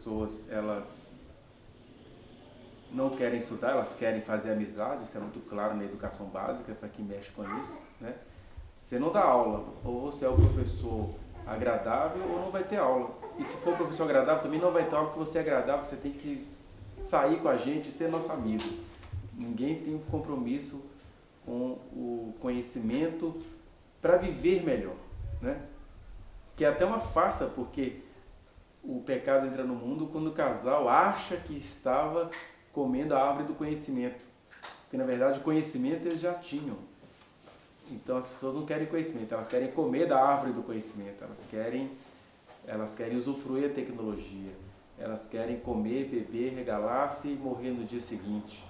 pessoas, elas não querem estudar, elas querem fazer amizade, isso é muito claro na educação básica, para quem mexe com isso, né? Você não dá aula, ou você é o professor agradável ou não vai ter aula. E se for professor agradável, também não vai ter aula, porque você é agradável, você tem que sair com a gente e ser nosso amigo. Ninguém tem um compromisso com o conhecimento para viver melhor, né? Que é até uma farsa, porque o pecado entra no mundo quando o casal acha que estava comendo a árvore do conhecimento. Porque na verdade o conhecimento eles já tinham. Então as pessoas não querem conhecimento, elas querem comer da árvore do conhecimento, elas querem usufruir a tecnologia, elas querem comer, beber, regalar-se e morrer no dia seguinte.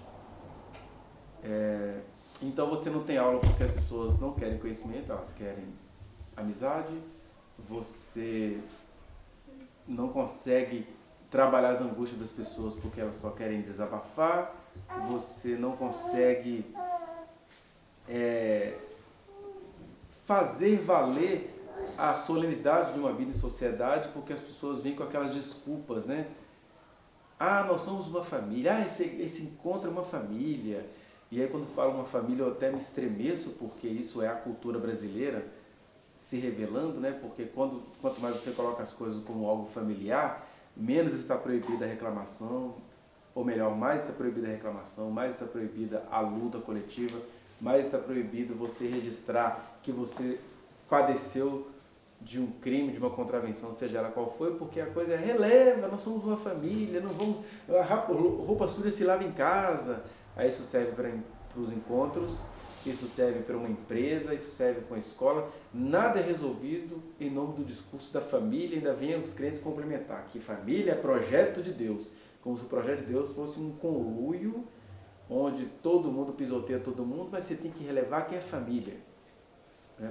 Então você não tem aula porque as pessoas não querem conhecimento, elas querem amizade, você não consegue trabalhar as angústias das pessoas porque elas só querem desabafar, você não consegue fazer valer a solenidade de uma vida em sociedade porque as pessoas vêm com aquelas desculpas, né? Ah, nós somos uma família, esse encontro é uma família. E aí quando falo uma família eu até me estremeço porque isso é a cultura brasileira se revelando, né? Porque quanto mais você coloca as coisas como algo familiar, menos está proibida a reclamação, ou melhor, mais está proibida a reclamação, mais está proibida a luta coletiva, mais está proibido você registrar que você padeceu de um crime, de uma contravenção, seja ela qual for, porque a coisa releva, nós somos uma família, não vamos, a roupa suja se lava em casa. Aí isso serve para os encontros, isso serve para uma empresa, isso serve para uma escola. Nada é resolvido em nome do discurso da família, ainda vem os crentes complementar que família é projeto de Deus, como se o projeto de Deus fosse um conluio onde todo mundo pisoteia todo mundo, mas você tem que relevar quem é família.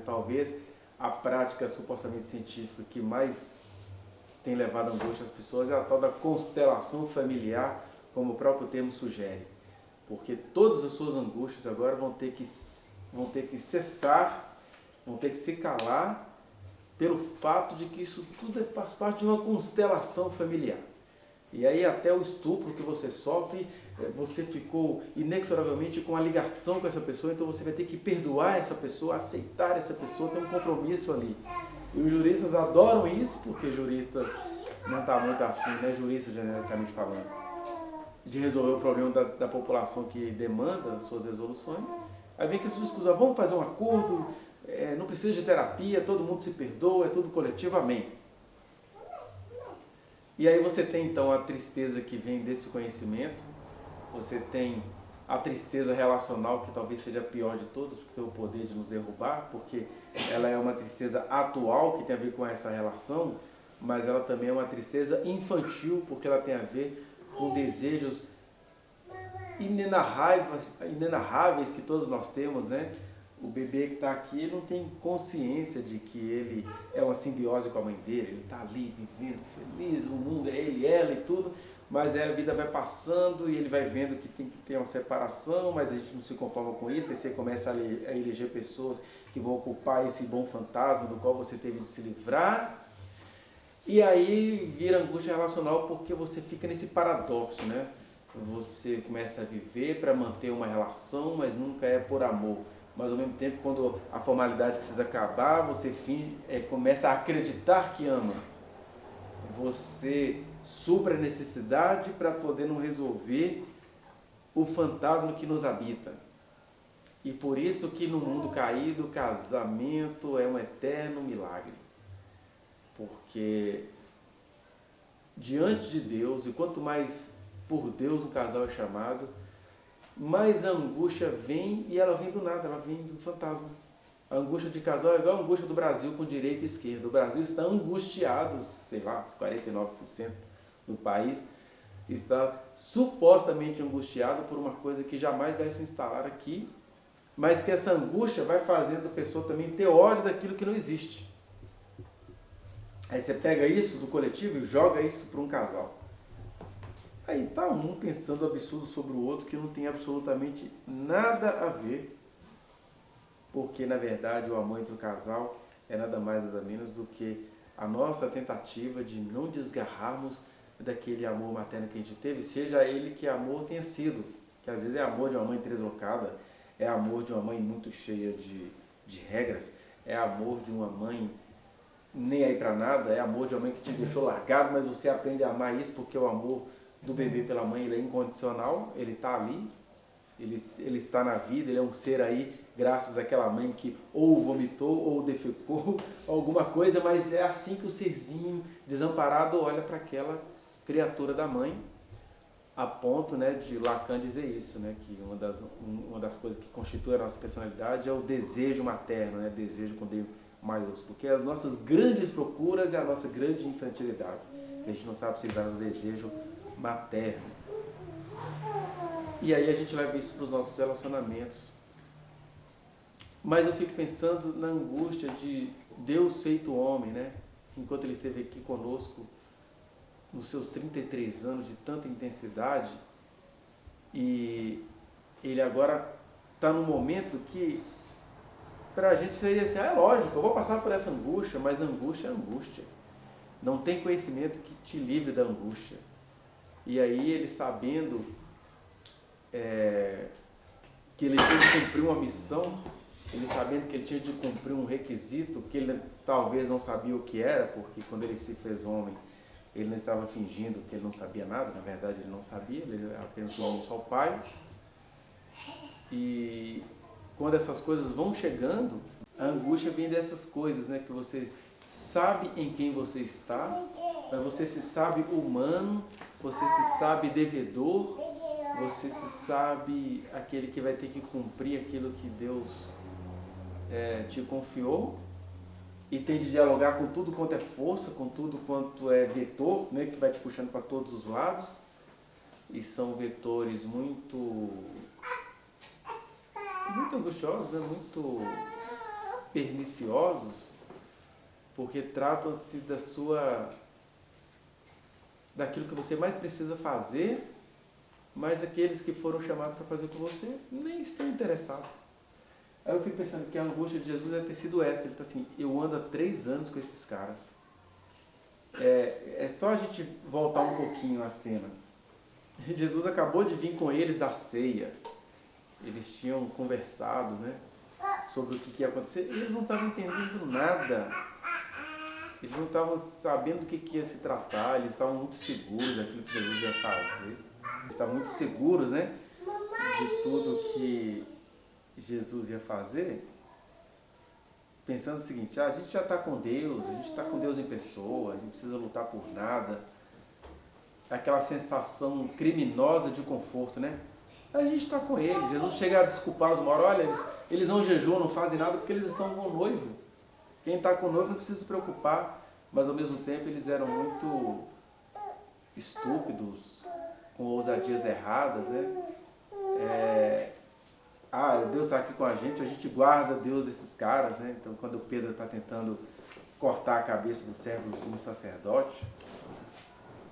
Talvez a prática supostamente científica que mais tem levado angústia às pessoas é a tal da constelação familiar, como o próprio termo sugere. Porque todas as suas angústias agora vão ter que cessar, vão ter que se calar pelo fato de que isso tudo faz parte de uma constelação familiar. E aí até o estupro que você sofre, você ficou inexoravelmente com a ligação com essa pessoa, então você vai ter que perdoar essa pessoa, aceitar essa pessoa, ter um compromisso ali. E os juristas adoram isso, porque jurista não está muito afim, né? Jurista genericamente falando, de resolver o problema da população que demanda suas resoluções. Aí vem que essas discussões, vamos fazer um acordo, não precisa de terapia, todo mundo se perdoa, é tudo coletivo, amém. E aí você tem então a tristeza que vem desse conhecimento, você tem a tristeza relacional, que talvez seja a pior de todas, porque tem o poder de nos derrubar, porque ela é uma tristeza atual, que tem a ver com essa relação, mas ela também é uma tristeza infantil, porque ela tem a ver com desejos inenarráveis que todos nós temos, né? O bebê que está aqui não tem consciência de que ele é uma simbiose com a mãe dele, ele está ali vivendo feliz, o mundo é ele, ela e tudo, mas aí a vida vai passando e ele vai vendo que tem que ter uma separação, mas a gente não se conforma com isso, aí você começa a eleger pessoas que vão ocupar esse bom fantasma do qual você teve de se livrar, e aí vira angústia relacional porque você fica nesse paradoxo, né? Você começa a viver para manter uma relação, mas nunca é por amor. Mas ao mesmo tempo, quando a formalidade precisa acabar, você começa a acreditar que ama. Você supra a necessidade para poder não resolver o fantasma que nos habita. E por isso que no mundo caído, o casamento é um eterno milagre. Porque diante de Deus, e quanto mais por Deus o casal é chamado, mais a angústia vem, e ela vem do nada, ela vem do fantasma. A angústia de casal é igual a angústia do Brasil com direita e esquerda. O Brasil está angustiado, sei lá, 49% do país está supostamente angustiado por uma coisa que jamais vai se instalar aqui, mas que essa angústia vai fazendo a pessoa também ter ódio daquilo que não existe. Aí você pega isso do coletivo e joga isso para um casal. Aí está um pensando absurdo sobre o outro que não tem absolutamente nada a ver, porque na verdade o amor entre o casal é nada mais nada menos do que a nossa tentativa de não desgarrarmos daquele amor materno que a gente teve, seja ele que amor tenha sido. Que às vezes é amor de uma mãe deslocada, é amor de uma mãe muito cheia de regras, é amor de uma mãe nem aí pra nada, é amor de uma mãe que te deixou largado, mas você aprende a amar isso porque o amor do bebê pela mãe ele é incondicional, ele está ali, ele está na vida, ele é um ser aí, graças àquela mãe que ou vomitou ou defecou, alguma coisa, mas é assim que o serzinho desamparado olha para aquela criatura da mãe, a ponto, né, de Lacan dizer isso, né, que uma das coisas que constitui a nossa personalidade é o desejo materno, né, desejo com D maiúsculo, porque as nossas grandes procuras é a nossa grande infantilidade, a gente não sabe se livrar do desejo materno. E aí a gente vai ver isso para os nossos relacionamentos. Mas eu fico pensando na angústia de Deus feito homem, né? Enquanto ele esteve aqui conosco nos seus 33 anos de tanta intensidade, e ele agora está num momento que para a gente seria assim, é lógico, eu vou passar por essa angústia, mas angústia é angústia. Não tem conhecimento que te livre da angústia. E aí ele sabendo que ele tinha de cumprir uma missão, ele sabendo que ele tinha de cumprir um requisito que ele talvez não sabia o que era, porque quando ele se fez homem, ele não estava fingindo que ele não sabia nada, na verdade ele não sabia, ele apenas um homem só o pai. E quando essas coisas vão chegando, a angústia vem dessas coisas, né? Que você sabe em quem você está, mas você se sabe humano, você se sabe devedor, você se sabe aquele que vai ter que cumprir aquilo que Deus te confiou, e tem de dialogar com tudo quanto é força, com tudo quanto é vetor, né? Que vai te puxando para todos os lados, e são vetores muito angustiosos, né? Muito perniciosos, porque tratam-se daquilo que você mais precisa fazer, mas aqueles que foram chamados para fazer com você nem estão interessados. Aí eu fico pensando que a angústia de Jesus deve ter sido essa. Ele está assim, eu ando há 3 anos com esses caras. É só a gente voltar um pouquinho à cena. Jesus acabou de vir com eles da ceia. Eles tinham conversado, né, sobre o que ia acontecer. Eles não estavam entendendo nada. Eles não estavam sabendo do que ia se tratar. Eles estavam muito seguros daquilo que Jesus ia fazer. Eles estavam muito seguros, né, de tudo que Jesus ia fazer, pensando o seguinte, a gente já está com Deus, a gente está com Deus em pessoa, a gente não precisa lutar por nada. Aquela sensação criminosa de conforto, né? A gente está com Ele. Jesus chega a desculpá-los uma hora, olha, eles não jejuam, não fazem nada porque eles estão com o noivo. Quem está com o noivo não precisa se preocupar, mas ao mesmo tempo eles eram muito estúpidos, com ousadias erradas, né? Deus está aqui com a gente guarda Deus desses caras, né? Então, quando o Pedro está tentando cortar a cabeça do servo do sumo sacerdote,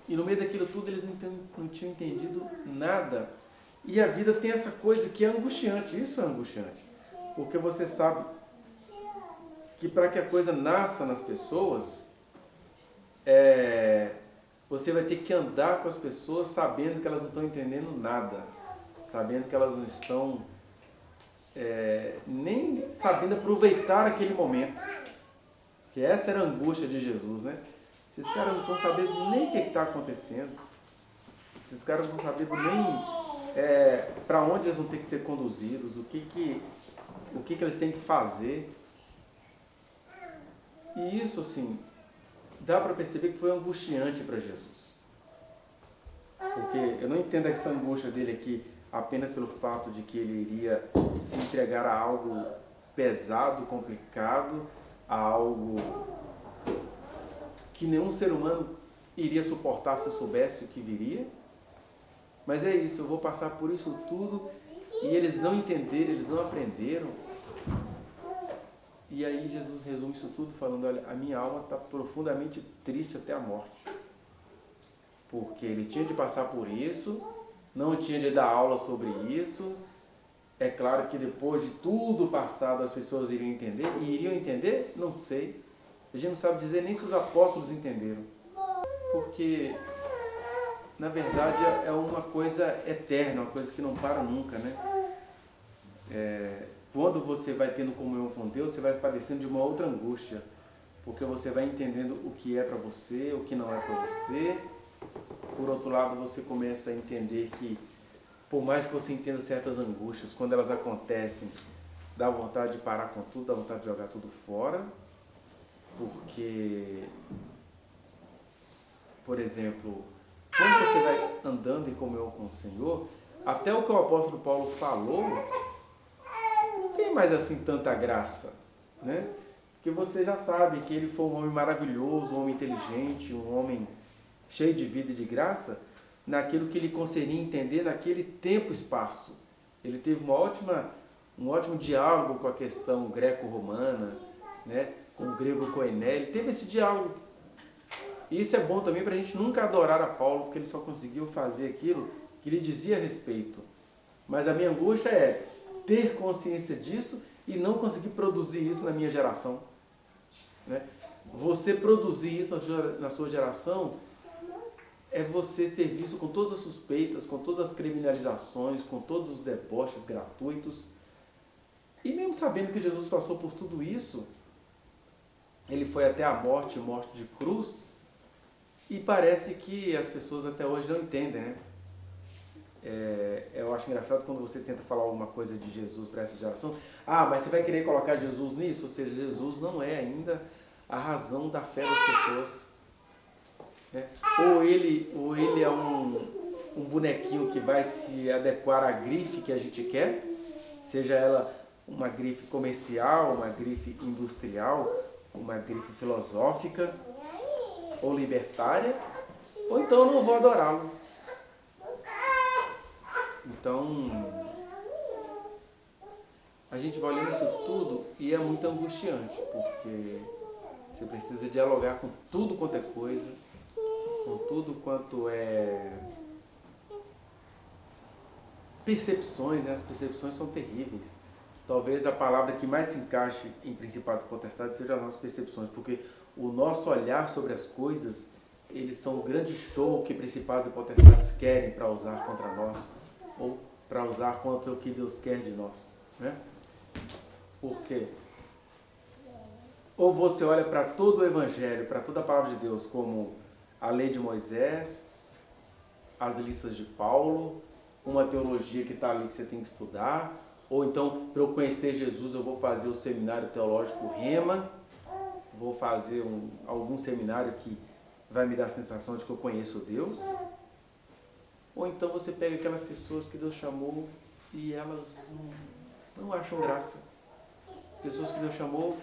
e no meio daquilo tudo eles não tinham entendido nada. E a vida tem essa coisa que é angustiante, isso é angustiante, porque você sabe que para que a coisa nasça nas pessoas, você vai ter que andar com as pessoas sabendo que elas não estão entendendo nada, sabendo que elas não estão nem sabendo aproveitar aquele momento. Que essa era a angústia de Jesus, né? Esses caras não estão sabendo nem o que está acontecendo. Esses caras não estão sabendo nem para onde eles vão ter que ser conduzidos, o que eles têm que fazer. E isso, assim, dá para perceber que foi angustiante para Jesus. Porque eu não entendo essa angústia dele aqui apenas pelo fato de que ele iria se entregar a algo pesado, complicado, a algo que nenhum ser humano iria suportar se soubesse o que viria. Mas é isso, eu vou passar por isso tudo e eles não entenderam, eles não aprenderam. E aí Jesus resume isso tudo falando, olha, a minha alma está profundamente triste até a morte. Porque ele tinha de passar por isso, não tinha de dar aula sobre isso. É claro que depois de tudo passado as pessoas iriam entender. E iriam entender? Não sei. A gente não sabe dizer nem se os apóstolos entenderam. Porque na verdade, é uma coisa eterna, uma coisa que não para nunca, né? Quando você vai tendo comunhão com Deus, você vai padecendo de uma outra angústia, porque você vai entendendo o que é para você, o que não é para você. Por outro lado, você começa a entender que, por mais que você entenda certas angústias, quando elas acontecem, dá vontade de parar com tudo, dá vontade de jogar tudo fora, porque, por exemplo, quando você vai andando em comunhão com o Senhor, até o que o apóstolo Paulo falou, não tem mais assim tanta graça, né? Porque você já sabe que ele foi um homem maravilhoso, um homem inteligente, um homem cheio de vida e de graça, naquilo que ele conseguia entender naquele tempo e espaço. Ele teve um ótimo diálogo com a questão greco-romana, né? Com o grego Koiné, ele teve esse diálogo. E isso é bom também para a gente nunca adorar a Paulo, porque ele só conseguiu fazer aquilo que ele dizia a respeito. Mas a minha angústia é ter consciência disso e não conseguir produzir isso na minha geração, né? Você produzir isso na sua geração é você ser visto com todas as suspeitas, com todas as criminalizações, com todos os deboches gratuitos. E mesmo sabendo que Jesus passou por tudo isso, ele foi até a morte de cruz, e parece que as pessoas até hoje não entendem, né? Eu acho engraçado quando você tenta falar alguma coisa de Jesus para essa geração. Ah, mas você vai querer colocar Jesus nisso? Ou seja, Jesus não é ainda a razão da fé das pessoas, né? Ou ele é um bonequinho que vai se adequar à grife que a gente quer, seja ela uma grife comercial, uma grife industrial, uma grife filosófica ou libertária, ou então eu não vou adorá-lo. Então, a gente vai olhando isso tudo e é muito angustiante, porque você precisa dialogar com tudo quanto é coisa, com tudo quanto é percepções, né? As percepções são terríveis. Talvez a palavra que mais se encaixe em Principados e Potestades seja as nossas percepções, porque o nosso olhar sobre as coisas, eles são o grande show que Principados e Potestades querem para usar contra nós, ou para usar contra o que Deus quer de nós, né? Por quê? Ou você olha para todo o Evangelho, para toda a palavra de Deus, como a lei de Moisés, as listas de Paulo, uma teologia que está ali que você tem que estudar, ou então, para eu conhecer Jesus, eu vou fazer o seminário teológico Rema, vou fazer algum seminário que vai me dar a sensação de que eu conheço Deus. Ou então você pega aquelas pessoas que Deus chamou e elas não acham graça. Pessoas que Deus chamou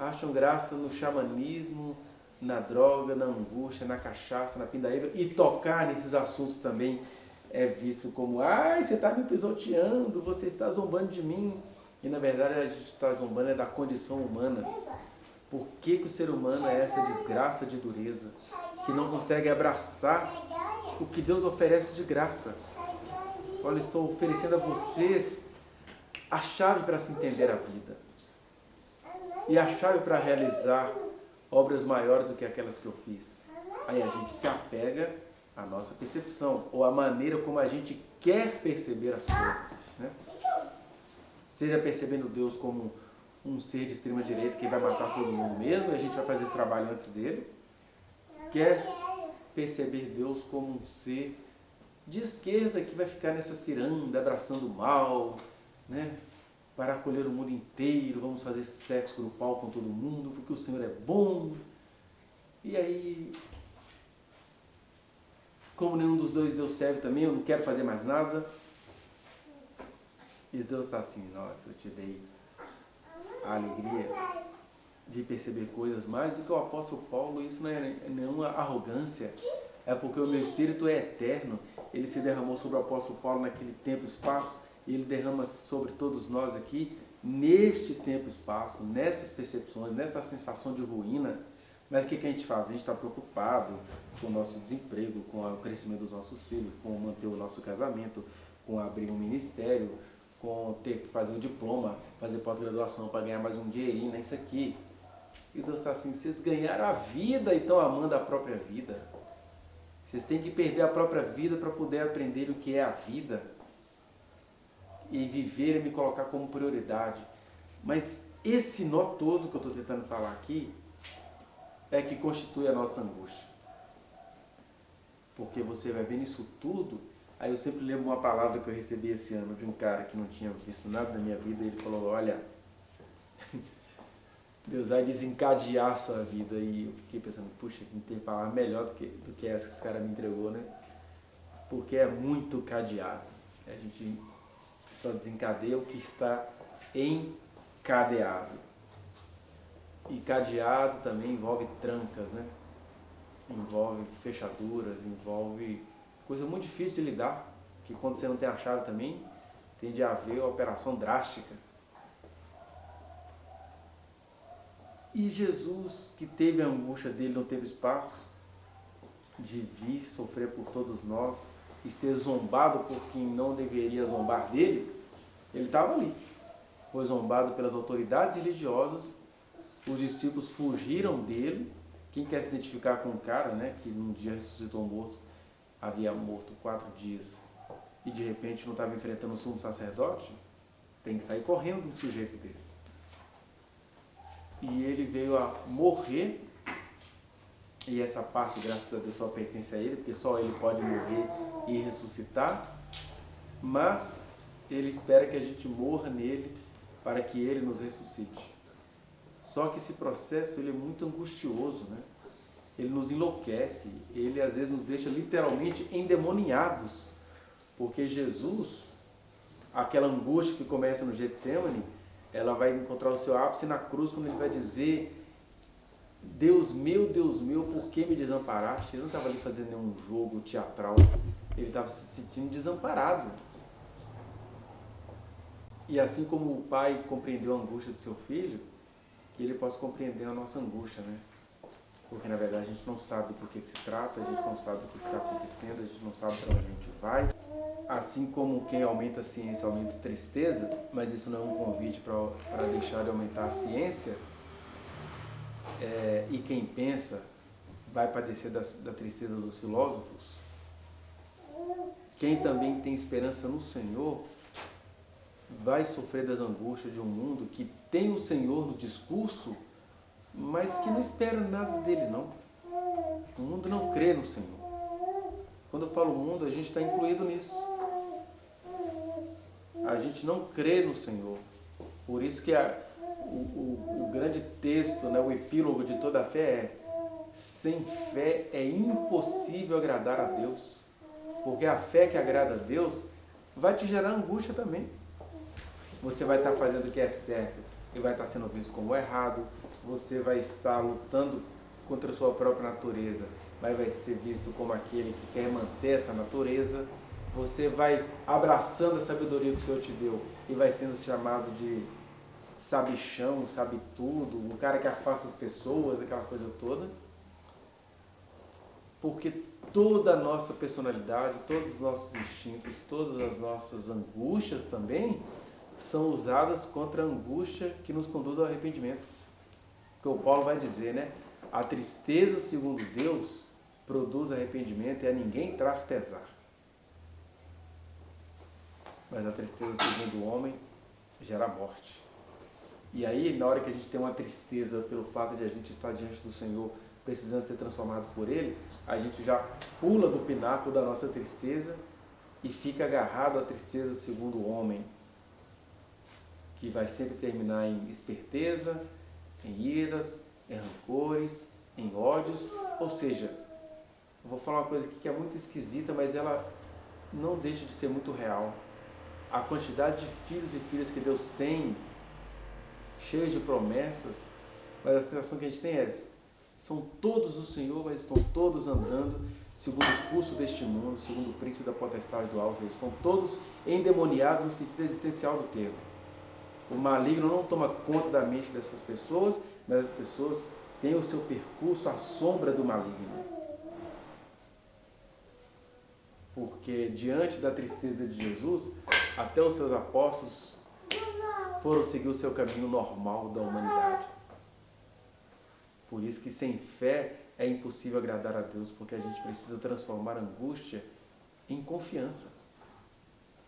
acham graça no xamanismo, na droga, na angústia, na cachaça, na pindaíba, e tocar nesses assuntos também é visto como, ai, você está me pisoteando, você está zombando de mim. E na verdade a gente está zombando da condição humana. Por que o ser humano é essa desgraça de dureza, que não consegue abraçar o que Deus oferece de graça? Olha, estou oferecendo a vocês a chave para se entender a vida. E a chave para realizar obras maiores do que aquelas que eu fiz. Aí a gente se apega à nossa percepção, ou à maneira como a gente quer perceber as coisas, né? Seja percebendo Deus como um ser de extrema direita que vai matar todo mundo mesmo, e a gente vai fazer esse trabalho antes dele. Quer perceber Deus como um ser de esquerda que vai ficar nessa ciranda, abraçando o mal, né? Para acolher o mundo inteiro, vamos fazer sexo grupal com todo mundo, porque o Senhor é bom. E aí, como nenhum dos dois Deus serve também, eu não quero fazer mais nada. E Deus está assim, nossa, eu te dei a alegria de perceber coisas mais do que o apóstolo Paulo. Isso não é nenhuma arrogância, é porque o meu Espírito é eterno. Ele se derramou sobre o apóstolo Paulo naquele tempo e espaço, e ele derrama sobre todos nós aqui, neste tempo e espaço, nessas percepções, nessa sensação de ruína. Mas o que a gente faz? A gente está preocupado com o nosso desemprego, com o crescimento dos nossos filhos, com manter o nosso casamento, com abrir um ministério, com ter que fazer um diploma, fazer pós-graduação para ganhar mais um dinheirinho nisso aqui. E Deus está assim, vocês ganharam a vida e estão amando a própria vida. Vocês têm que perder a própria vida para poder aprender o que é a vida e viver e me colocar como prioridade. Mas esse nó todo que eu estou tentando falar aqui é que constitui a nossa angústia. Porque você vai ver nisso tudo. Aí eu sempre lembro uma palavra que eu recebi esse ano de um cara que não tinha visto nada na minha vida. Ele falou, olha, Deus vai desencadear a sua vida. E eu fiquei pensando, puxa, não tem palavra melhor do que essa que esse cara me entregou, né? Porque é muito cadeado. A gente só desencadeia o que está encadeado. E cadeado também envolve trancas, né? Envolve fechaduras, envolve coisa muito difícil de lidar, que quando você não tem a chave também, tende a haver uma operação drástica. E Jesus, que teve a angústia dele, não teve espaço de vir sofrer por todos nós e ser zombado por quem não deveria zombar dele, ele estava ali. Foi zombado pelas autoridades religiosas, os discípulos fugiram dele. Quem quer se identificar com um cara, né, que num dia ressuscitou um morto, havia morto 4 dias, e de repente não estava enfrentando o sumo sacerdote, tem que sair correndo de um sujeito desse. E ele veio a morrer, e essa parte, graças a Deus, só pertence a ele, porque só ele pode morrer e ressuscitar, mas ele espera que a gente morra nele, para que ele nos ressuscite. Só que esse processo ele é muito angustioso, né? Ele nos enlouquece, ele às vezes nos deixa literalmente endemoniados, porque Jesus, aquela angústia que começa no Getsemane, ela vai encontrar o seu ápice na cruz, quando ele vai dizer, Deus meu, por que me desamparaste? Ele não estava ali fazendo nenhum jogo teatral, ele estava se sentindo desamparado. E assim como o pai compreendeu a angústia do seu filho, que ele possa compreender a nossa angústia, né? Porque na verdade a gente não sabe do que se trata, a gente não sabe o que está acontecendo, a gente não sabe para onde a gente vai. Assim como quem aumenta a ciência aumenta a tristeza, mas isso não é um convite para deixar de aumentar a ciência, e quem pensa vai padecer da tristeza dos filósofos. Quem também tem esperança no Senhor vai sofrer das angústias de um mundo que tem o Senhor no discurso, mas que não espera nada dele, não. O mundo não crê no Senhor. Quando eu falo mundo, a gente está incluído nisso. A gente não crê no Senhor. Por isso que o grande texto, né, o epílogo de toda a fé é: sem fé é impossível agradar a Deus. Porque a fé que agrada a Deus vai te gerar angústia também. Você vai estar fazendo o que é certo e vai estar sendo visto como errado. Você vai estar lutando contra a sua própria natureza, mas vai ser visto como aquele que quer manter essa natureza. Você vai abraçando a sabedoria que o Senhor te deu e vai sendo chamado de sabichão, sabe tudo, um cara que afasta as pessoas, aquela coisa toda. Porque toda a nossa personalidade, todos os nossos instintos, todas as nossas angústias também são usadas contra a angústia que nos conduz ao arrependimento. Que o Paulo vai dizer, né? A tristeza, segundo Deus, produz arrependimento e a ninguém traz pesar. Mas a tristeza, segundo o homem, gera morte. E aí, na hora que a gente tem uma tristeza pelo fato de a gente estar diante do Senhor, precisando ser transformado por Ele, a gente já pula do pináculo da nossa tristeza e fica agarrado à tristeza segundo o homem, que vai sempre terminar em esperteza, em iras, em rancores, em ódios. Ou seja, eu vou falar uma coisa aqui que é muito esquisita, mas ela não deixa de ser muito real. A quantidade de filhos e filhas que Deus tem, cheios de promessas, mas a sensação que a gente tem é essa: são todos do Senhor, mas estão todos andando segundo o curso deste mundo, segundo o príncipe da potestade do alto. Eles estão todos endemoniados no sentido existencial do termo. O maligno não toma conta da mente dessas pessoas, mas as pessoas têm o seu percurso à sombra do maligno. Porque diante da tristeza de Jesus, até os seus apóstolos foram seguir o seu caminho normal da humanidade. Por isso que sem fé é impossível agradar a Deus, porque a gente precisa transformar a angústia em confiança.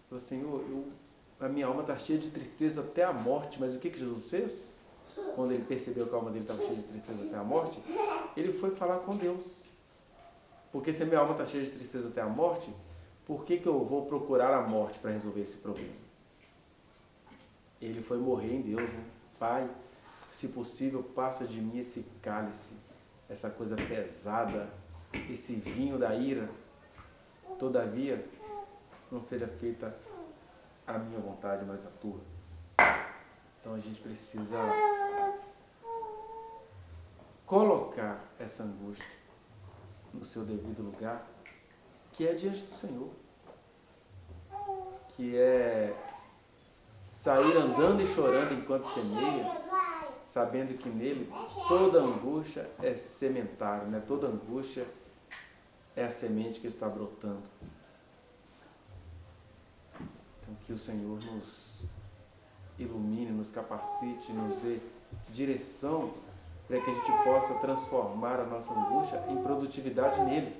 Falou, Senhor, a minha alma está cheia de tristeza até a morte, mas o que Jesus fez? Quando ele percebeu que a alma dele estava cheia de tristeza até a morte, ele foi falar com Deus. Porque se a minha alma está cheia de tristeza até a morte, por que eu vou procurar a morte para resolver esse problema? Ele foi morrer em Deus, né? Pai, se possível, passa de mim esse cálice, essa coisa pesada, esse vinho da ira. Todavia, não seja feita a minha vontade, mas a tua. Então a gente precisa colocar essa angústia no seu devido lugar, que é diante do Senhor, que é sair andando e chorando enquanto semeia, sabendo que nele toda angústia é sementário, né? Toda angústia é a semente que está brotando. Então que o Senhor nos ilumine, nos capacite, nos dê direção para que a gente possa transformar a nossa angústia em produtividade nele.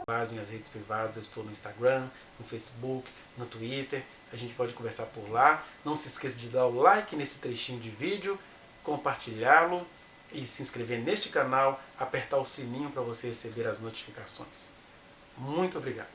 As minhas redes privadas, eu estou no Instagram, no Facebook, no Twitter, a gente pode conversar por lá. Não se esqueça de dar o like nesse trechinho de vídeo, compartilhá-lo e se inscrever neste canal, apertar o sininho para você receber as notificações. Muito obrigado!